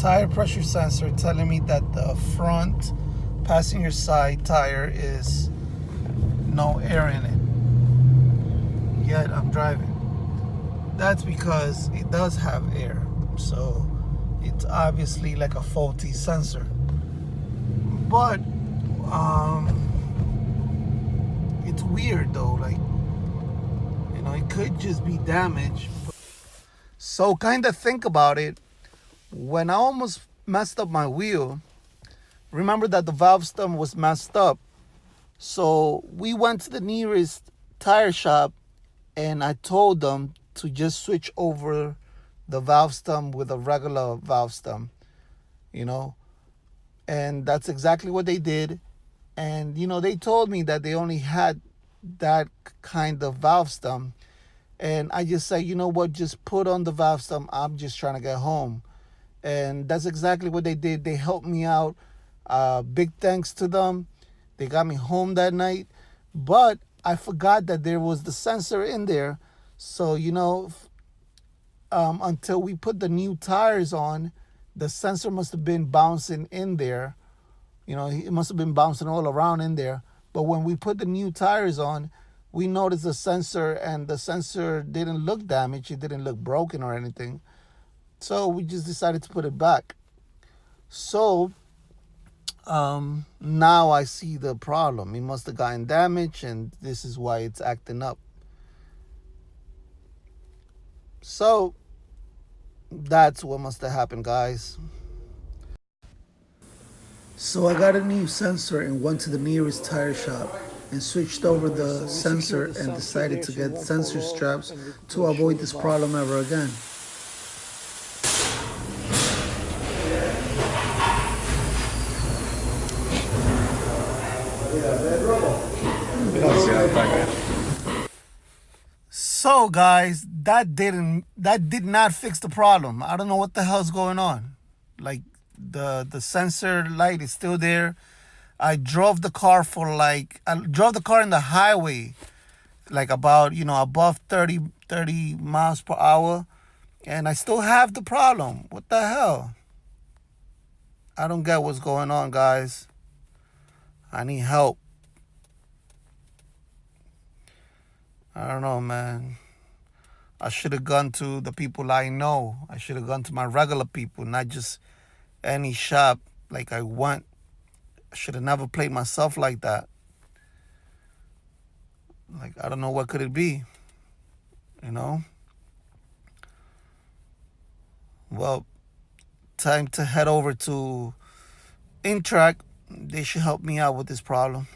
tire pressure sensor telling me that the front passenger side tire is no air in it. Yet I'm driving. That's because it does have air. So it's obviously like a faulty sensor. But it's weird though, like, you know, it could just be damaged. So kind of think about it. When I almost messed up my wheel, remember that the valve stem was messed up. So we went to the nearest tire shop and I told them to just switch over the valve stem with a regular valve stem, you know. And that's exactly what they did. And, you know, they told me that they only had that kind of valve stem. And I just said, you know what, just put on the valve stem. I'm just trying to get home. And that's exactly what they did. They helped me out. Big thanks to them. They got me home that night. But I forgot that there was the sensor in there. So, you know, until we put the new tires on, the sensor must have been bouncing in there. You know, it must have been bouncing all around in there. But when we put the new tires on, we noticed the sensor, and the sensor didn't look damaged. It didn't look broken or anything. So we just decided to put it back. So now I see the problem. It must have gotten damaged, and this is why it's acting up. So that's what must have happened, guys. So I got a new sensor and went to the nearest tire shop and switched over the sensor and decided to get sensor straps to avoid this problem ever again. So guys, that did not fix the problem. I don't know what the hell's going on. Like, the sensor light is still there. I drove the car in the highway, like about, you know, above 30 miles per hour, and I still have the problem. What the hell? I don't get what's going on, guys. I need help. I don't know, man. I should have gone to the people I know. I should have gone to my regular people, not just any shop like I went. I should have never played myself like that. Like, I don't know, what could it be, you know? Well, time to head over to Intrac. They should help me out with this problem.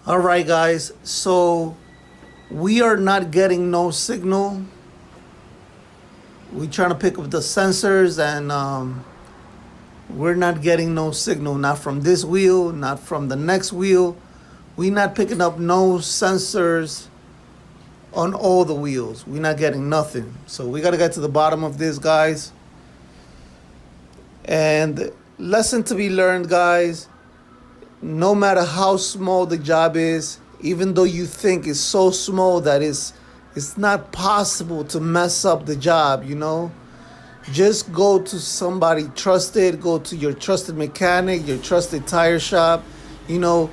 All right, guys. So we are not getting no signal. We're trying to pick up the sensors, and we're not getting no signal, not from this wheel, not from the next wheel. We're not picking up no sensors on all the wheels. We're not getting nothing. So we got to get to the bottom of this, guys. And lesson to be learned, guys, no matter how small the job is, even though you think it's so small that it's not possible to mess up the job, you know, just go to somebody trusted, go to your trusted mechanic, your trusted tire shop. You know,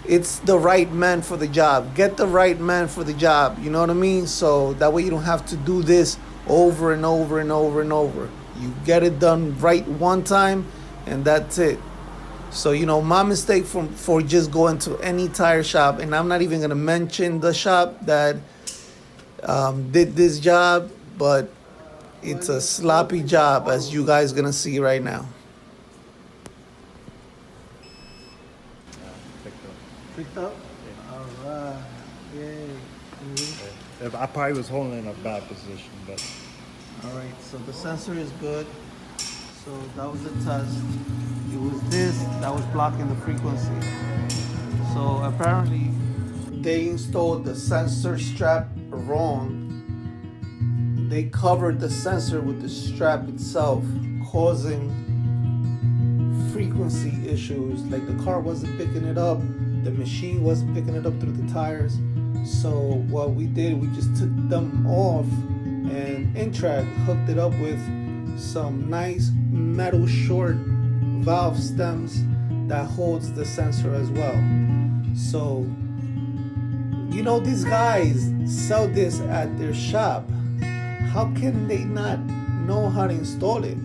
it's the right man for the job. Get the right man for the job, you know what I mean? So that way you don't have to do this over and over and over and over. You get it done right one time and that's it. So, you know, my mistake for just going to any tire shop, and I'm not even going to mention the shop that did this job, but it's a sloppy job, as you guys going to see right now. Picked up? Yeah. All right. Yay. Mm-hmm. I probably was holding in a bad position, but... All right, so the sensor is good. So that was the test. It was this that was blocking the frequency. So apparently they installed the sensor strap wrong. They covered the sensor with the strap itself, causing frequency issues. Like the car wasn't picking it up, the machine wasn't picking it up through the tires. So what we did, we just took them off and Intrac hooked it up with some nice metal short valve stems that holds the sensor as well. So, you know, these guys sell this at their shop. How can they not know how to install it?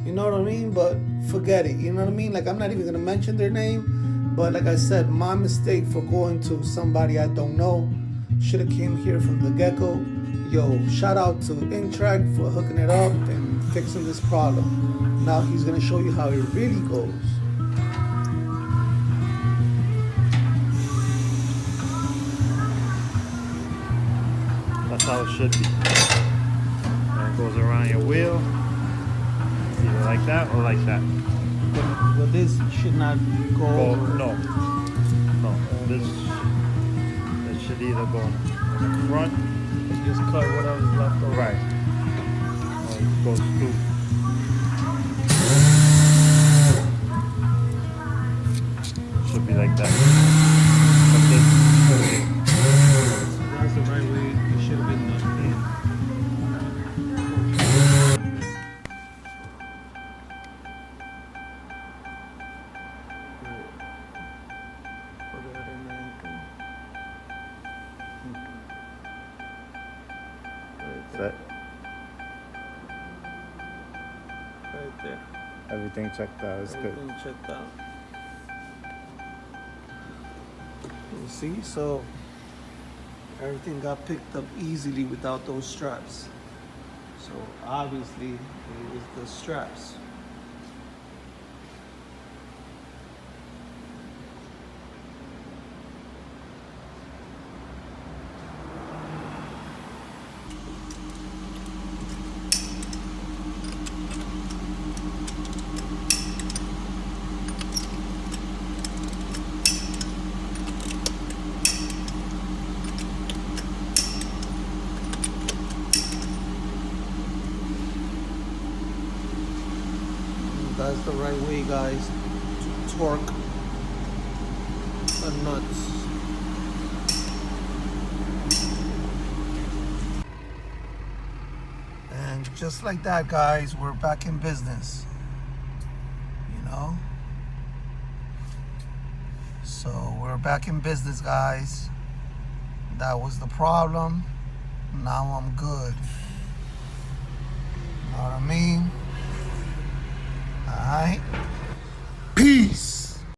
You know what I mean? But forget it. You know what I mean? Like, I'm not even gonna mention their name, but like I said, my mistake for going to somebody I don't know. Should have came here from the get-go. Yo, shout out to Intrac for hooking it up and fixing this problem. Now he's gonna show you how it really goes. That's how it should be. And it goes around your wheel, either like that or like that. But this should not go over. No. This should either go in the front. Just cut whatever's left over. Right. Or it goes through. Should be like that. But that's the right way it should have been done. Set. Right there. Everything checked out. It's good. Everything checked out. You see, so everything got picked up easily without those straps. So obviously it was the straps. That's the right way, guys, to torque the nuts. And just like that, guys, we're back in business, you know? So we're back in business, guys. That was the problem. Now I'm good. You know what I mean? All right. Peace.